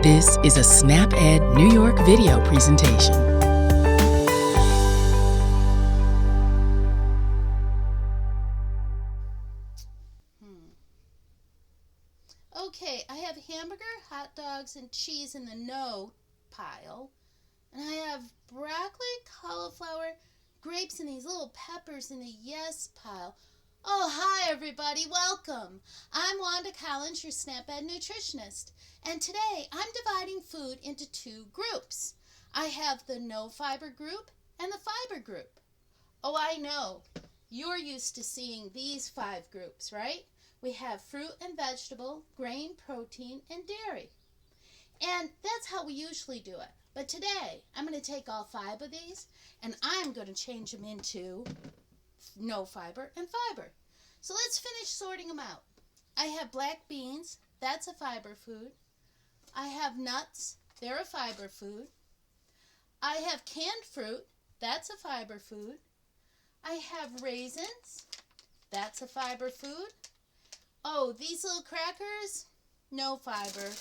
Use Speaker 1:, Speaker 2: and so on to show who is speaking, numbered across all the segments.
Speaker 1: This is a SnapEd New York video presentation.
Speaker 2: Okay, I have hamburger, hot dogs, and cheese in the no pile. And I have broccoli, cauliflower, grapes, and these little peppers in the yes pile. Oh, hi everybody, welcome. I'm Wanda Collins, your SnapEd nutritionist. And today I'm dividing food into two groups. I have the no fiber group and the fiber group. Oh, I know, you're used to seeing these 5 groups, right? We have fruit and vegetable, grain, protein, and dairy. And that's how we usually do it. But today, I'm going to take all 5 of these, and I'm going to change them into no fiber and fiber. So let's finish sorting them out. I have black beans, that's a fiber food. I have nuts, they're a fiber food. I have canned fruit, that's a fiber food. I have raisins, that's a fiber food. Oh, these little crackers, no fiber.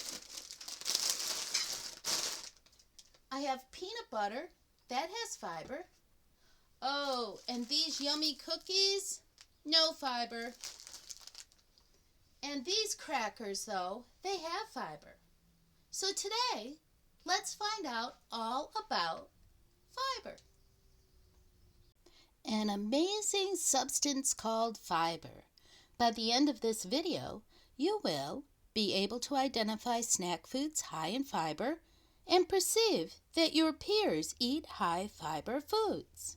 Speaker 2: I have peanut butter, that has fiber. Oh, and these yummy cookies, no fiber. And these crackers, though, they have fiber. So today, let's find out all about fiber. An amazing substance called fiber. By the end of this video, you will be able to identify snack foods high in fiber and perceive that your peers eat high fiber foods.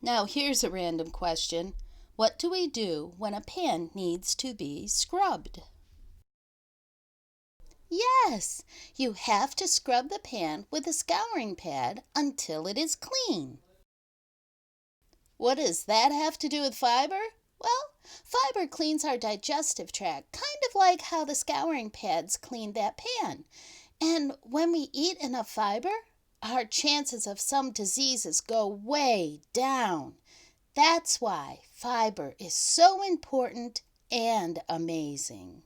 Speaker 2: Now here's a random question. What do we do when a pan needs to be scrubbed? Yes, you have to scrub the pan with a scouring pad until it is clean. What does that have to do with fiber? Well, fiber cleans our digestive tract, kind of like how the scouring pads clean that pan. And when we eat enough fiber, our chances of some diseases go way down. That's why fiber is so important and amazing.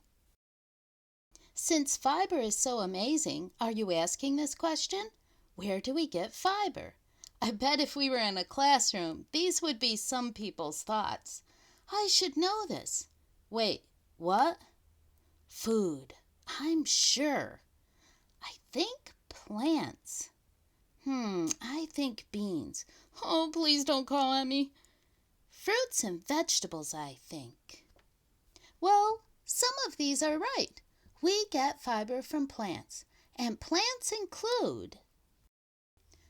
Speaker 2: Since fiber is so amazing, are you asking this question? Where do we get fiber? I bet if we were in a classroom, these would be some people's thoughts. I should know this. Wait, what? Food. I'm sure. I think plants. I think beans. Oh, please don't call on me. Fruits and vegetables, I think. Well, some of these are right. We get fiber from plants, and plants include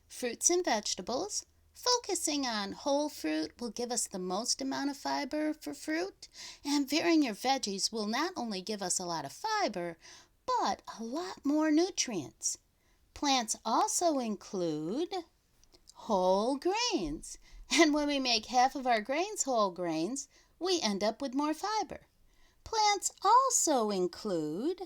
Speaker 2: fruits and vegetables. Focusing on whole fruit will give us the most amount of fiber for fruit, and varying your veggies will not only give us a lot of fiber, but a lot more nutrients. Plants also include whole grains, and when we make half of our grains whole grains, we end up with more fiber. Plants also include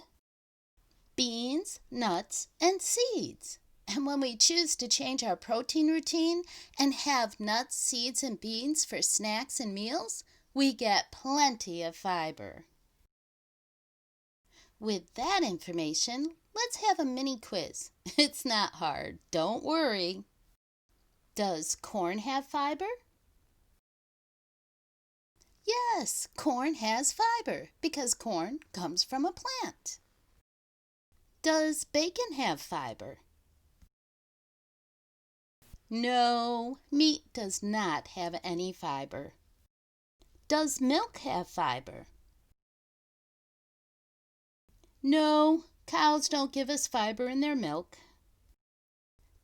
Speaker 2: beans, nuts, and seeds. And when we choose to change our protein routine and have nuts, seeds, and beans for snacks and meals, we get plenty of fiber. With that information, let's have a mini quiz. It's not hard, don't worry. Does corn have fiber? Yes, corn has fiber because corn comes from a plant. Does bacon have fiber? No, meat does not have any fiber. Does milk have fiber? No, cows don't give us fiber in their milk.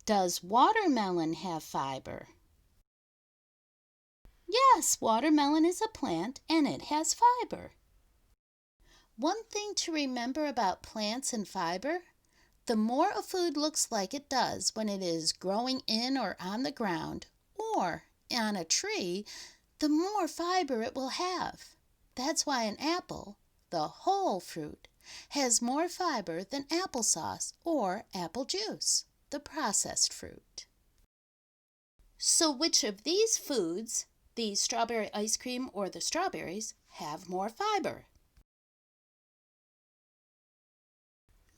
Speaker 2: Does watermelon have fiber? Yes, watermelon is a plant and it has fiber. One thing to remember about plants and fiber, the more a food looks like it does when it is growing in or on the ground or on a tree, the more fiber it will have. That's why an apple, the whole fruit, has more fiber than applesauce or apple juice, the processed fruit. So which of these foods, the strawberry ice cream or the strawberries, have more fiber?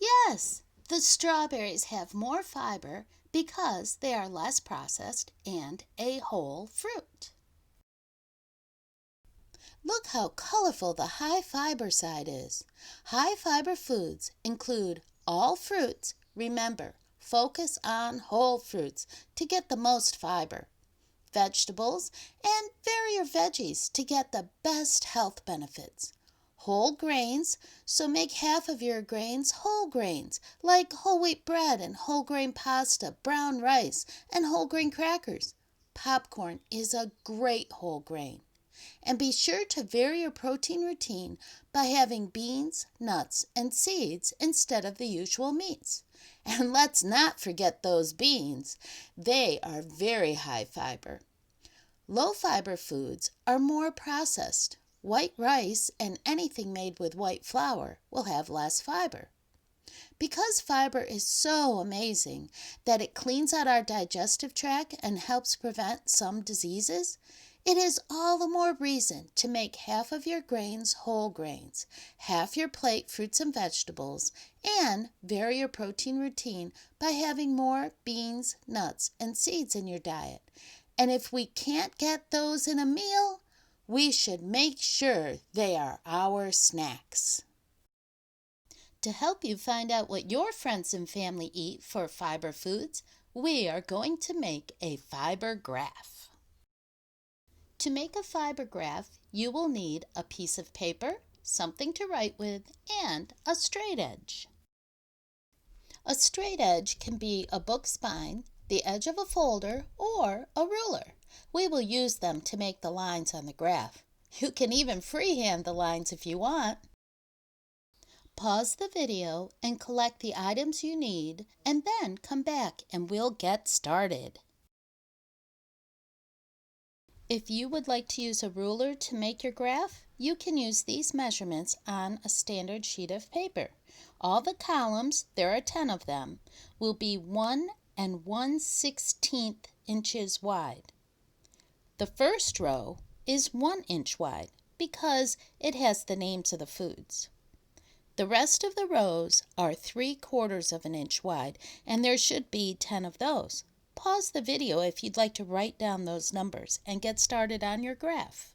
Speaker 2: Yes, the strawberries have more fiber because they are less processed and a whole fruit. Look how colorful the high fiber side is. High fiber foods include all fruits. Remember, focus on whole fruits to get the most fiber. Vegetables and vary your veggies to get the best health benefits. Whole grains, so make half of your grains whole grains, like whole wheat bread and whole grain pasta, brown rice, and whole grain crackers. Popcorn is a great whole grain. And be sure to vary your protein routine by having beans, nuts, and seeds instead of the usual meats. And let's not forget those beans. They are very high fiber. Low fiber foods are more processed. White rice and anything made with white flour will have less fiber. Because fiber is so amazing that it cleans out our digestive tract and helps prevent some diseases, it is all the more reason to make half of your grains whole grains, half your plate fruits and vegetables, and vary your protein routine by having more beans, nuts, and seeds in your diet. And if we can't get those in a meal, we should make sure they are our snacks. To help you find out what your friends and family eat for fiber foods, we are going to make a fiber graph. To make a fiber graph, you will need a piece of paper, something to write with, and a straight edge. A straight edge can be a book spine, the edge of a folder, or a ruler. We will use them to make the lines on the graph. You can even freehand the lines if you want. Pause the video and collect the items you need, and then come back and we'll get started. If you would like to use a ruler to make your graph, you can use these measurements on a standard sheet of paper. All the columns, there are 10 of them, will be 1 1/16 inches wide. The first row is 1 inch wide because it has the names of the foods. The rest of the rows are 3/4 of an inch wide, and there should be 10 of those. Pause the video if you'd like to write down those numbers and get started on your graph.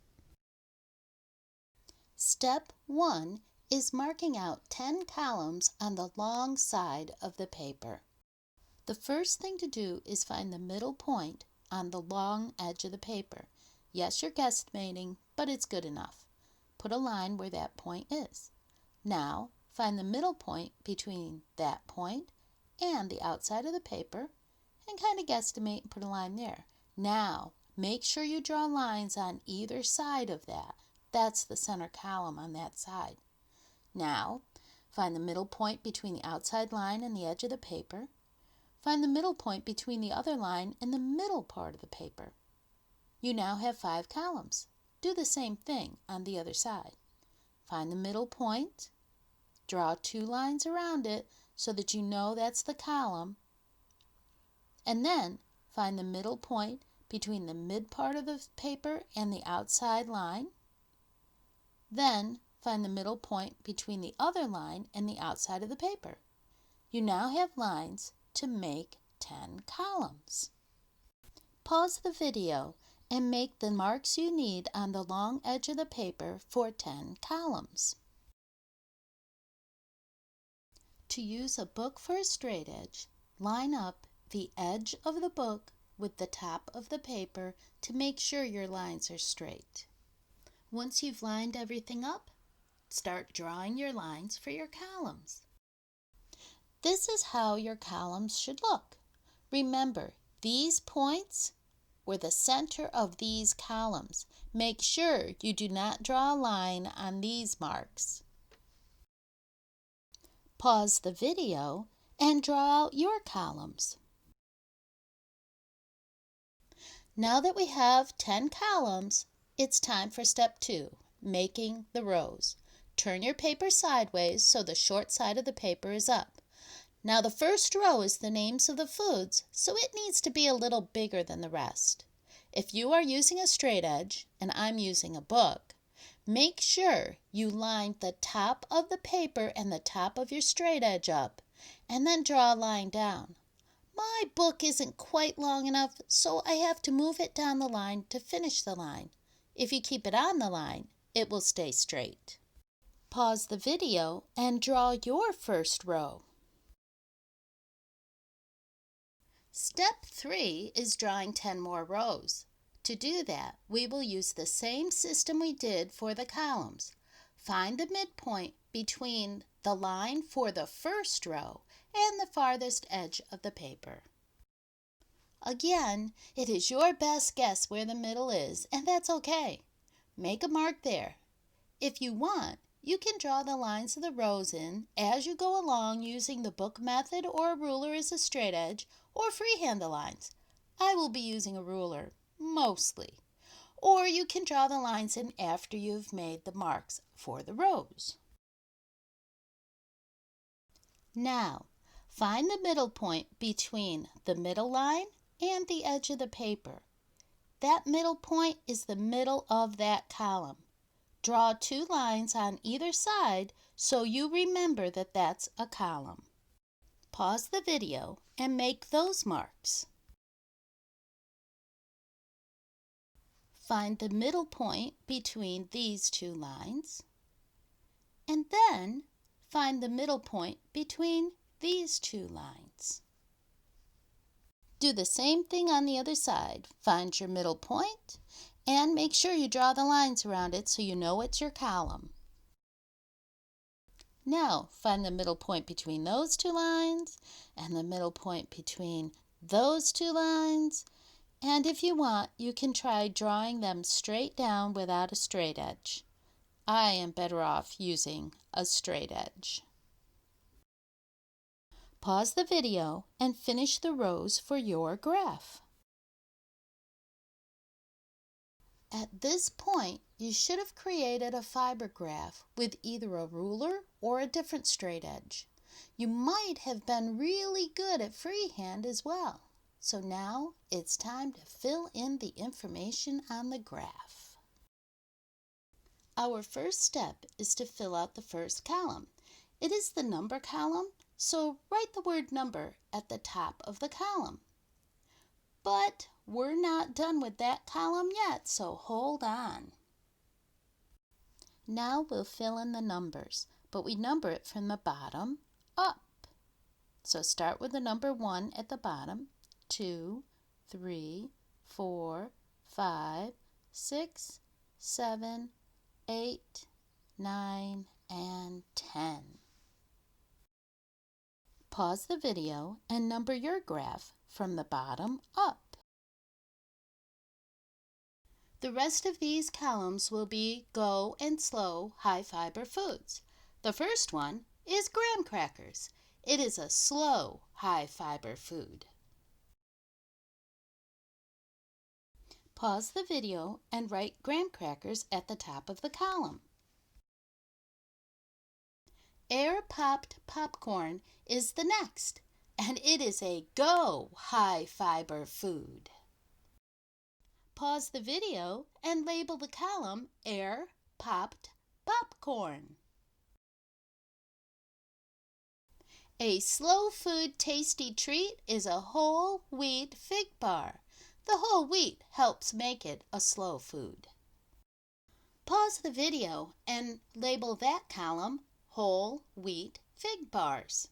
Speaker 2: Step 1 is marking out 10 columns on the long side of the paper. The first thing to do is find the middle point on the long edge of the paper. Yes, you're guesstimating, but it's good enough. Put a line where that point is. Now, find the middle point between that point and the outside of the paper and kind of guesstimate and put a line there. Now, make sure you draw lines on either side of that. That's the center column on that side. Now, find the middle point between the outside line and the edge of the paper. Find the middle point between the other line and the middle part of the paper. You now have 5 columns. Do the same thing on the other side. Find the middle point, draw 2 lines around it so that you know that's the column, and then find the middle point between the mid part of the paper and the outside line. Then find the middle point between the other line and the outside of the paper. You now have lines to make 10 columns. Pause the video and make the marks you need on the long edge of the paper for 10 columns. To use a book for a straight edge, line up the edge of the book with the top of the paper to make sure your lines are straight. Once you've lined everything up, start drawing your lines for your columns. This is how your columns should look. Remember, these points were the center of these columns. Make sure you do not draw a line on these marks. Pause the video and draw out your columns. Now that we have 10 columns, it's time for step 2, making the rows. Turn your paper sideways so the short side of the paper is up. Now the first row is the names of the foods, so it needs to be a little bigger than the rest. If you are using a straight edge and I'm using a book, Make sure you line the top of the paper and the top of your straight edge up, and then draw a line down. My book isn't quite long enough, so I have to move it down the line to finish the line. If you keep it on the line, it will stay straight. Pause the video and draw your first row. Step 3 is drawing 10 more rows. To do that, we will use the same system we did for the columns. Find the midpoint between the line for the first row and the farthest edge of the paper. Again, it is your best guess where the middle is, and that's okay. Make a mark there. If you want, you can draw the lines of the rows in as you go along using the book method or a ruler as a straight edge, or freehand the lines. I will be using a ruler, mostly. Or you can draw the lines in after you've made the marks for the rows. Now, find the middle point between the middle line and the edge of the paper. That middle point is the middle of that column. Draw 2 lines on either side so you remember that that's a column. Pause the video and make those marks. Find the middle point between these 2 lines, and then find the middle point between these 2 lines. Do the same thing on the other side. Find your middle point and make sure you draw the lines around it so you know it's your column. Now find the middle point between those 2 lines and the middle point between those 2 lines, and if you want, you can try drawing them straight down without a straight edge. I am better off using a straight edge. Pause the video and finish the rows for your graph. At this point, you should have created a fiber graph with either a ruler or a different straight edge. You might have been really good at freehand as well. So now it's time to fill in the information on the graph. Our first step is to fill out the first column. It is the number column, so write the word number at the top of the column. But we're not done with that column yet, so hold on. Now we'll fill in the numbers, but we number it from the bottom up. So start with the number 1 at the bottom, 2, 3, 4, 5, 6, 7, 8, 9, and 10. Pause the video and number your graph from the bottom up. The rest of these columns will be go and slow high fiber foods. The first one is graham crackers. It is a slow high fiber food. Pause the video and write graham crackers at the top of the column. Air popped popcorn is the next, and it is a go high fiber food. Pause the video and label the column Air Popped Popcorn. A slow food tasty treat is a whole wheat fig bar. The whole wheat helps make it a slow food. Pause the video and label that column Whole Wheat Fig Bars.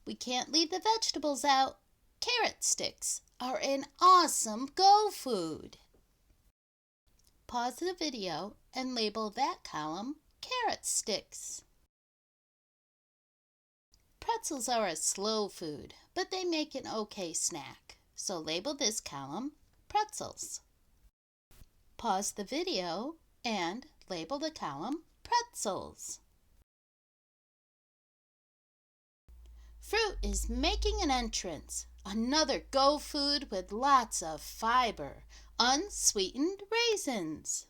Speaker 2: We can't leave the vegetables out. Carrot sticks are an awesome go food. Pause the video and label that column Carrot Sticks. Pretzels are a slow food, but they make an okay snack, so label this column Pretzels. Pause the video and label the column Pretzels. Fruit is making an entrance. Another go food with lots of fiber, unsweetened raisins.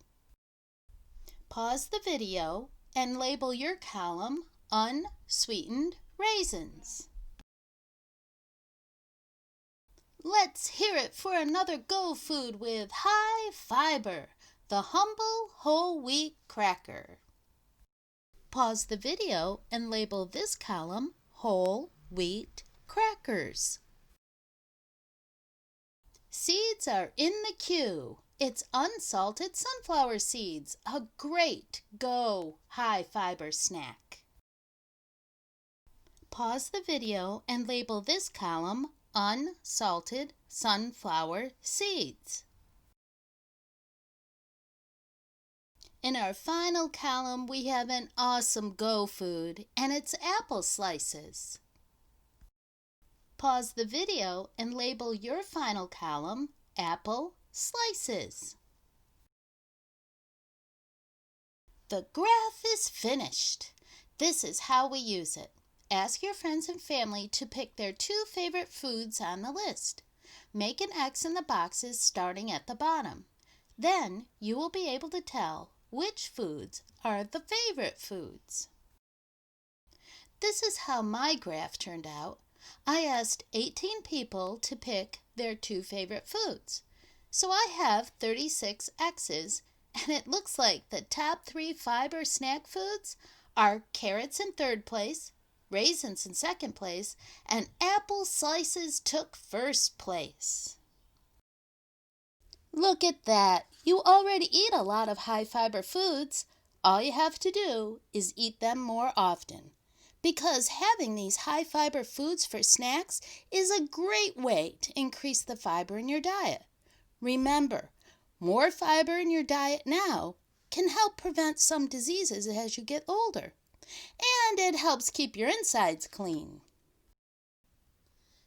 Speaker 2: Pause the video and label your column Unsweetened Raisins. Let's hear it for another Go Food with high fiber, the humble whole wheat cracker. Pause the video and label this column whole wheat crackers. Seeds are in the queue. It's unsalted sunflower seeds, a great Go high fiber snack. Pause the video and label this column unsalted sunflower seeds. In our final column, we have an awesome Go food, and it's apple slices. Pause the video and label your final column apple slices. The graph is finished. This is how we use it. Ask your friends and family to pick their 2 favorite foods on the list. Make an X in the boxes starting at the bottom. Then you will be able to tell which foods are the favorite foods. This is how my graph turned out. I asked 18 people to pick their 2 favorite foods. So I have 36 X's, and it looks like the top 3 fiber snack foods are carrots in 3rd place, raisins in 2nd place, and apple slices took 1st place. Look at that! You already eat a lot of high fiber foods. All you have to do is eat them more often, because having these high fiber foods for snacks is a great way to increase the fiber in your diet. Remember, more fiber in your diet now can help prevent some diseases as you get older, and it helps keep your insides clean.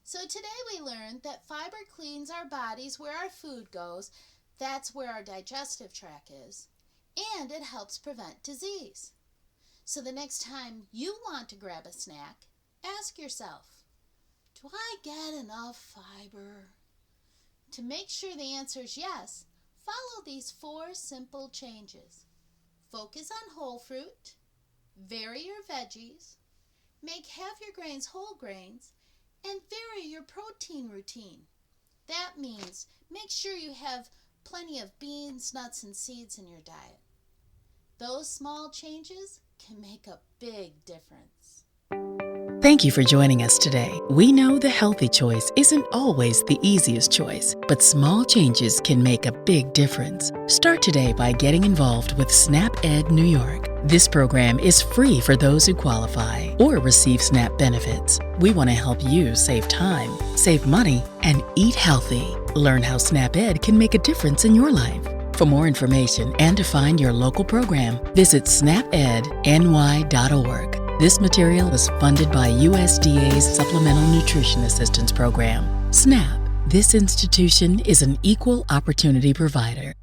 Speaker 2: So today we learned that fiber cleans our bodies where our food goes. That's where our digestive tract is, and it helps prevent disease. So the next time you want to grab a snack, ask yourself, do I get enough fiber? To make sure the answer is yes, follow these 4 simple changes. Focus on whole fruit, vary your veggies, make half your grains whole grains, and vary your protein routine. That means make sure you have plenty of beans, nuts, and seeds in your diet. Those small changes can make a big difference.
Speaker 1: Thank you for joining us today. We know the healthy choice isn't always the easiest choice, but small changes can make a big difference. Start today by getting involved with SNAP Ed New York. This program is free for those who qualify or receive SNAP benefits. We want to help you save time, save money, and eat healthy. Learn how SNAP Ed can make a difference in your life. For more information and to find your local program, visit snapedny.org. This material is funded by USDA's Supplemental Nutrition Assistance Program. SNAP. This institution is an equal opportunity provider.